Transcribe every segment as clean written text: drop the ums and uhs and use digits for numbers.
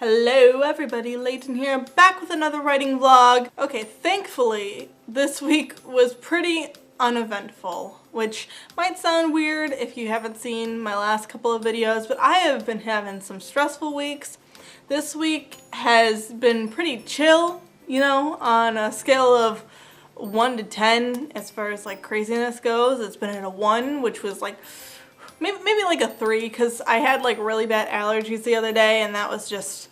Hello everybody, Leighton here, back with another writing vlog. Okay, thankfully, this week was pretty uneventful, which might sound weird if you haven't seen my last couple of videos, but I have been having some stressful weeks. This week has been pretty chill, you know, on a scale of 1 to 10 as far as like craziness goes. It's been at a 1, which was like maybe like a 3, because I had like really bad allergies the other day and that was just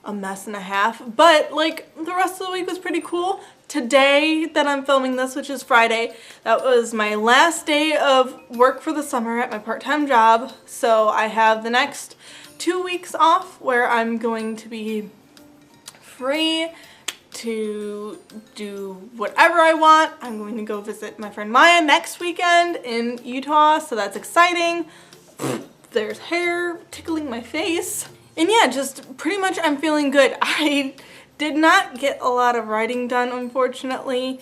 a mess and a half. But like the rest of the week was pretty cool. Today that I'm filming this, which is Friday, that was my last day of work for the summer at my part-time job. So I have the next 2 weeks off where I'm going to be free to do whatever I want. I'm going to go visit my friend Maya next weekend in Utah, so that's exciting. There's hair tickling my face. And yeah, just pretty much I'm feeling good. I did not get a lot of writing done, unfortunately.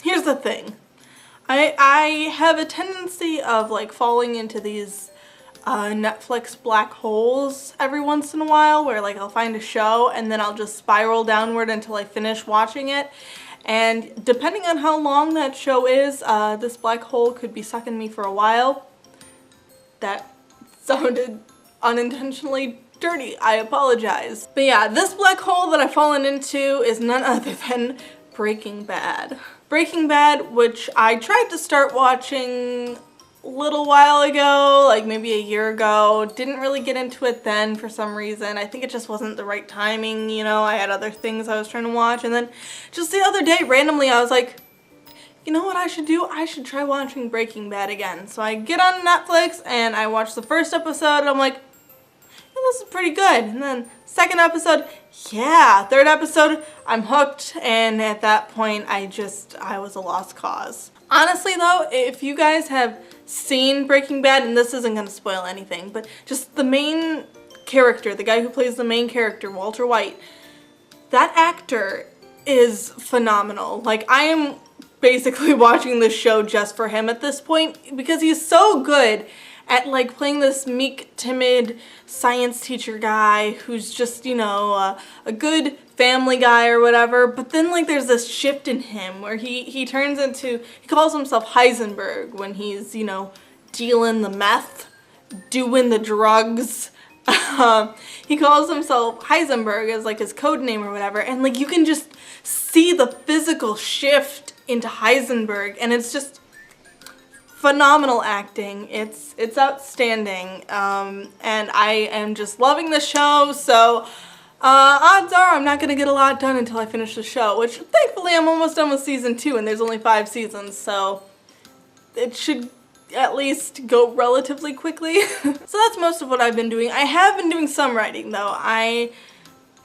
Here's the thing. I have a tendency of like falling into these Netflix black holes every once in a while, where like I'll find a show and then I'll just spiral downward until I finish watching it. And depending on how long that show is, this black hole could be sucking me for a while. That sounded unintentionally dirty. I apologize. But yeah, this black hole that I've fallen into is none other than Breaking Bad. Breaking Bad, which I tried to start watching a little while ago, like maybe a year ago. Didn't really get into it then for some reason. I think it just wasn't the right timing, you know. I had other things I was trying to watch, and then just the other day randomly I was like, you know what I should do? I should try watching Breaking Bad again. So I get on Netflix and I watch the first episode and I'm like, yeah, this is pretty good. And then second episode, yeah. Third episode, I'm hooked, and at that point I was a lost cause. Honestly though, if you guys have seen Breaking Bad, and this isn't going to spoil anything, but just the main character, the guy who plays the main character, Walter White, that actor is phenomenal. Like, I am basically watching this show just for him at this point, because he's so good at like playing this meek, timid science teacher guy who's just, you know, a good family guy or whatever. But then like there's this shift in him where he turns into, he calls himself Heisenberg when he's, you know, dealing the meth, doing the drugs. He calls himself Heisenberg as like his code name or whatever, and like you can just see the physical shift into Heisenberg, and it's just phenomenal acting. It's outstanding, and I am just loving the show. So odds are I'm not gonna get a lot done until I finish the show, which thankfully I'm almost done with season 2, and there's only 5 seasons, so it should at least go relatively quickly. So that's most of what I've been doing. I have been doing some writing though. I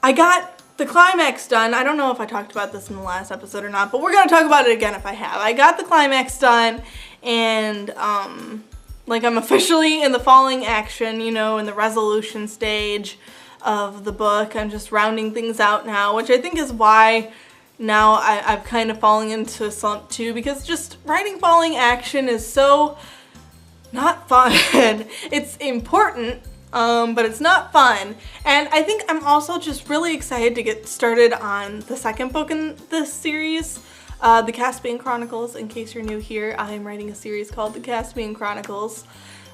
got the climax done. I don't know if I talked about this in the last episode or not, but we're gonna talk about it again if I have. I got the climax done, and like I'm officially in the falling action, you know, in the resolution stage of the book. I'm just rounding things out now, which I think is why now I've kind of fallen into a slump too, because just writing falling action is so not fun. It's important, but it's not fun. And I think I'm also just really excited to get started on the second book in this series, The Caspian Chronicles. In case you're new here, I'm writing a series called The Caspian Chronicles.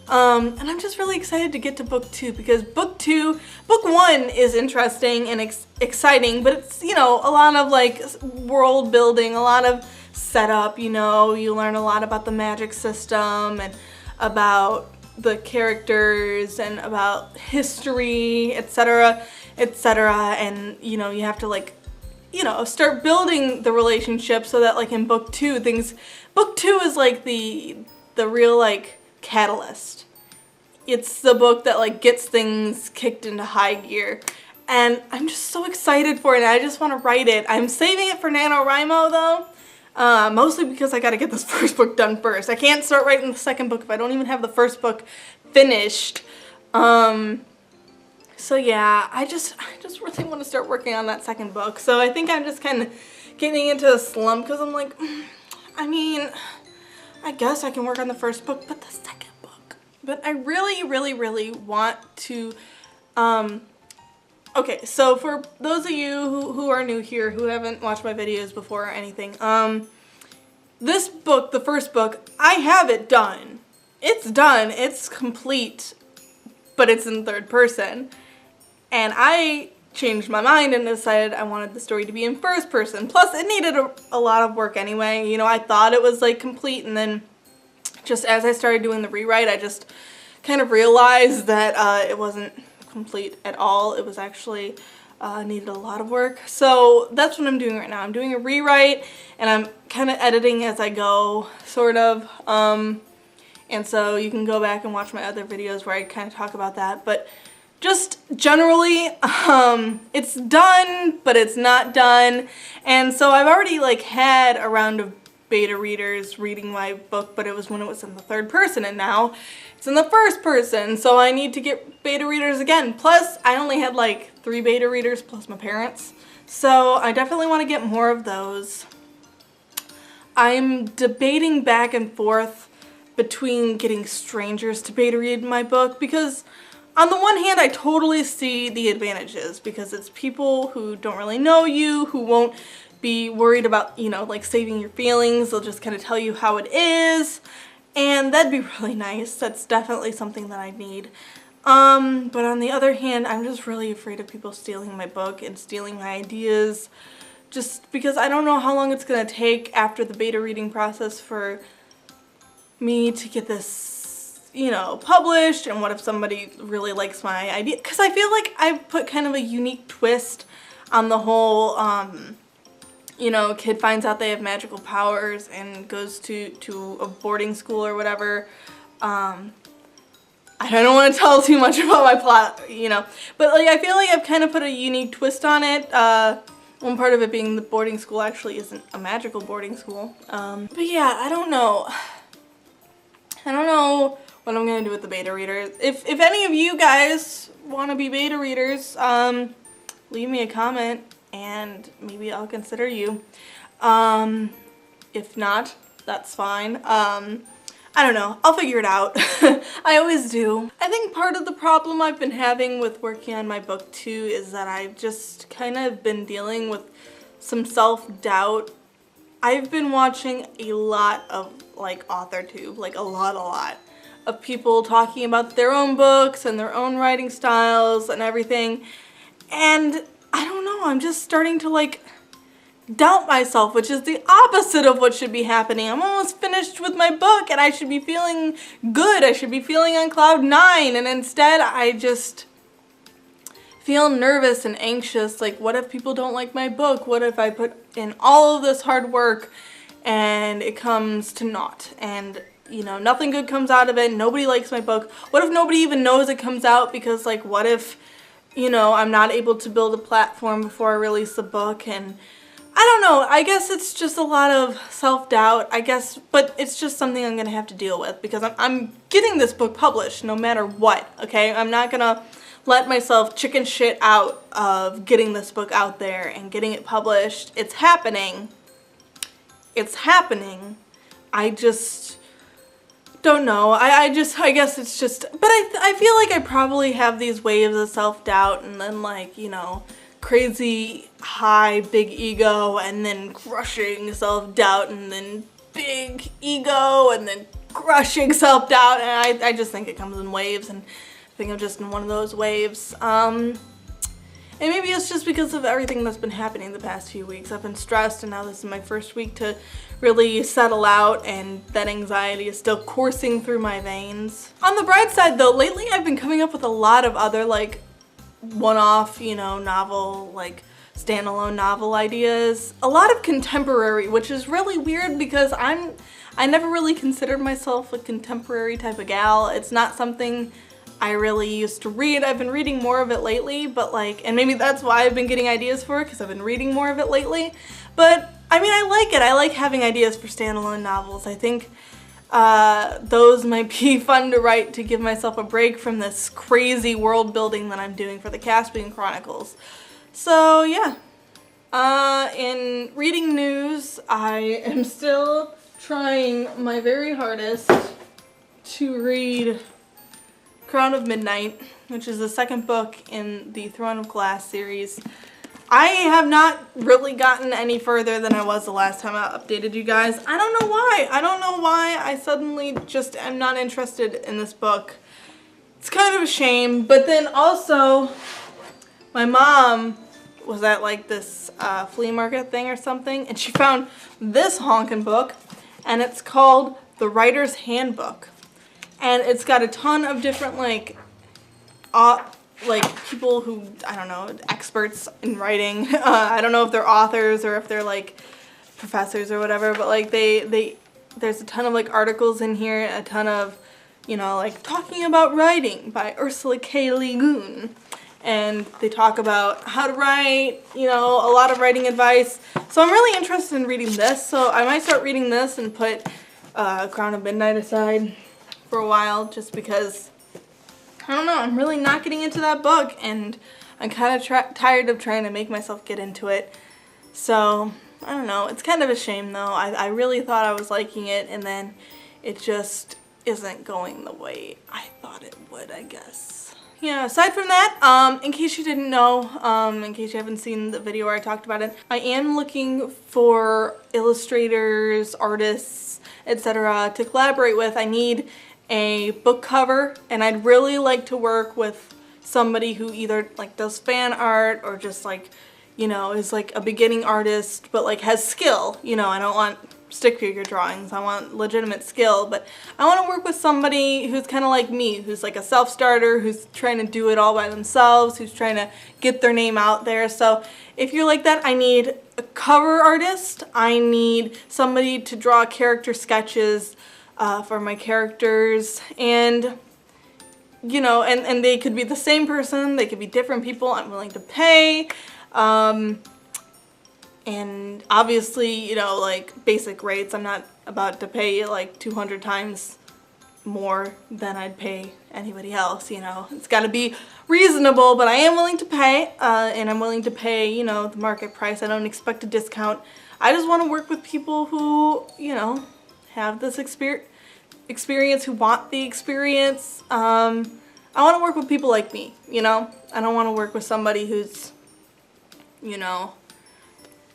And I'm just really excited to get to book 2, because book 1 is interesting and exciting, but it's, you know, a lot of like world building, a lot of setup, you know, you learn a lot about the magic system and about the characters and about history, etc., etc., and you know, you have to like, you know, start building the relationship so that like in book 2 book 2 is like the real like catalyst. It's the book that like gets things kicked into high gear, and I'm just so excited for it. I just want to write it. I'm saving it for NaNoWriMo though, mostly because I gotta get this first book done first. I can't start writing the second book if I don't even have the first book finished. So yeah, I just really want to start working on that second book. So I think I'm just kind of getting into a slump, because I'm like, I mean, I guess I can work on the first book, but the second book. But I really, really, really want to Okay, so for those of you who are new here, who haven't watched my videos before or anything, this book, the first book, I have it done. It's done, it's complete, but it's in third person. And I changed my mind and decided I wanted the story to be in first person. Plus, it needed a lot of work anyway. You know, I thought it was like complete, and then just as I started doing the rewrite, I just kind of realized that it wasn't complete at all. It was actually needed a lot of work. So that's what I'm doing right now. I'm doing a rewrite, and I'm kind of editing as I go, sort of. And so you can go back and watch my other videos where I kind of talk about that. But just generally, it's done, but it's not done. And so I've already like had a round of beta readers reading my book, but it was when it was in the third person, and now it's in the first person. So I need to get beta readers again. Plus, I only had like 3 beta readers plus my parents. So I definitely want to get more of those. I'm debating back and forth between getting strangers to beta read my book, because on the one hand I totally see the advantages, because it's people who don't really know you, who won't be worried about, you know, like saving your feelings. They'll just kind of tell you how it is, and that'd be really nice. That's definitely something that I need. But on the other hand, I'm just really afraid of people stealing my book and stealing my ideas, just because I don't know how long it's gonna take after the beta reading process for me to get this, you know, published. And what if somebody really likes my idea? Because I feel like I put kind of a unique twist on the whole, you know, kid finds out they have magical powers and goes to a boarding school or whatever. I don't want to tell too much about my plot, you know, but like I feel like I've kind of put a unique twist on it. One part of it being the boarding school actually isn't a magical boarding school. But yeah, I don't know. I don't know what I'm gonna do with the beta readers. If any of you guys want to be beta readers, leave me a comment and maybe I'll consider you. If not, that's fine. I don't know. I'll figure it out. I always do. I think part of the problem I've been having with working on my book too is that I've just kind of been dealing with some self-doubt. I've been watching a lot of like AuthorTube, like a lot of people talking about their own books and their own writing styles and everything. And I don't know, I'm just starting to like doubt myself, which is the opposite of what should be happening. I'm almost finished with my book and I should be feeling good. I should be feeling on cloud 9, and instead I just feel nervous and anxious. Like, what if people don't like my book? What if I put in all of this hard work and it comes to naught? And, you know, nothing good comes out of it. Nobody likes my book. What if nobody even knows it comes out? Because, like, what if, you know, I'm not able to build a platform before I release the book? And I don't know. I guess it's just a lot of self-doubt, I guess, but it's just something I'm going to have to deal with, because I'm getting this book published no matter what, okay? I'm not going to let myself chicken shit out of getting this book out there and getting it published. It's happening. It's happening. I just don't know. I guess it's just, but I feel like I probably have these waves of self-doubt, and then, like, you know, crazy high big ego, and then crushing self-doubt, and then big ego, and then crushing self-doubt, and I just think it comes in waves, and I think I'm just in one of those waves. And maybe it's just because of everything that's been happening the past few weeks. I've been stressed, and now this is my first week to really settle out, and that anxiety is still coursing through my veins. On the bright side though, lately I've been coming up with a lot of other like one-off, you know, novel, like standalone novel ideas. A lot of contemporary, which is really weird because I never really considered myself a contemporary type of gal. It's not something I really used to read. I've been reading more of it lately, but like, and maybe that's why I've been getting ideas for it, because I've been reading more of it lately. But I mean, I like it. I like having ideas for standalone novels. I think those might be fun to write to give myself a break from this crazy world building that I'm doing for the Caspian Chronicles. So yeah. In reading news, I am still trying my very hardest to read Crown of Midnight, which is the second book in the Throne of Glass series. I have not really gotten any further than I was the last time I updated you guys. I don't know why. I don't know why I suddenly just am not interested in this book. It's kind of a shame, but then also my mom was at like this flea market thing or something, and she found this honkin' book, and it's called The Writer's Handbook. And it's got a ton of different like people who, I don't know, experts in writing. I don't know if they're authors or if they're like professors or whatever, but like there's a ton of like articles in here, a ton of, you know, like Talking About Writing by Ursula K. Le Guin. And they talk about how to write, you know, a lot of writing advice. So I'm really interested in reading this, so I might start reading this and put Crown of Midnight aside for a while, just because, I don't know, I'm really not getting into that book, and I'm kind of tired of trying to make myself get into it. So, I don't know, it's kind of a shame though. I really thought I was liking it, and then it just isn't going the way I thought it would, I guess. Yeah, aside from that, in case you didn't know, in case you haven't seen the video where I talked about it, I am looking for illustrators, artists, etc. to collaborate with. I need a book cover, and I'd really like to work with somebody who either like does fan art or just like, you know, is like a beginning artist but like has skill. You know, I don't want stick figure drawings, I want legitimate skill, but I want to work with somebody who's kind of like me, who's like a self-starter, who's trying to do it all by themselves, who's trying to get their name out there. So if you're like that, I need a cover artist, I need somebody to draw character sketches for my characters, and you know, and they could be the same person, they could be different people. I'm willing to pay, and obviously, you know, like basic rates. I'm not about to pay like 200 times more than I'd pay anybody else, you know. It's got to be reasonable, but I am willing to pay, and I'm willing to pay, you know, the market price. I don't expect a discount. I just want to work with people who, you know, have this experience, who want the experience. I want to work with people like me, you know. I don't want to work with somebody who's, you know,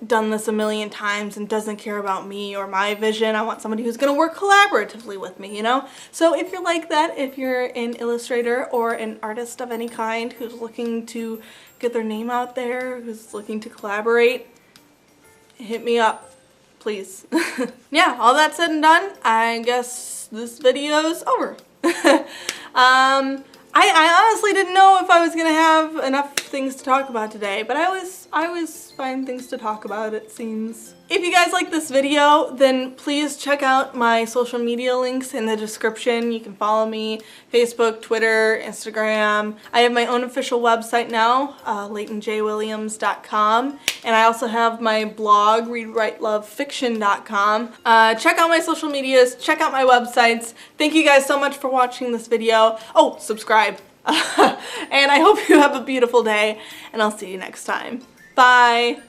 done this a million times and doesn't care about me or my vision. I want somebody who's going to work collaboratively with me, you know. So if you're like that, if you're an illustrator or an artist of any kind who's looking to get their name out there, who's looking to collaborate, hit me up, please. Yeah, all that said and done, I guess this video's over. I honestly didn't know if I was gonna have enough things to talk about today, but I always find things to talk about, it seems. If you guys like this video, then please check out my social media links in the description. You can follow me, Facebook, Twitter, Instagram. I have my own official website now, LeightonJWilliams.com, and I also have my blog, readwritelovefiction.com. Check out my social medias, check out my websites. Thank you guys so much for watching this video. Oh, subscribe. And I hope you have a beautiful day, and I'll see you next time. Bye!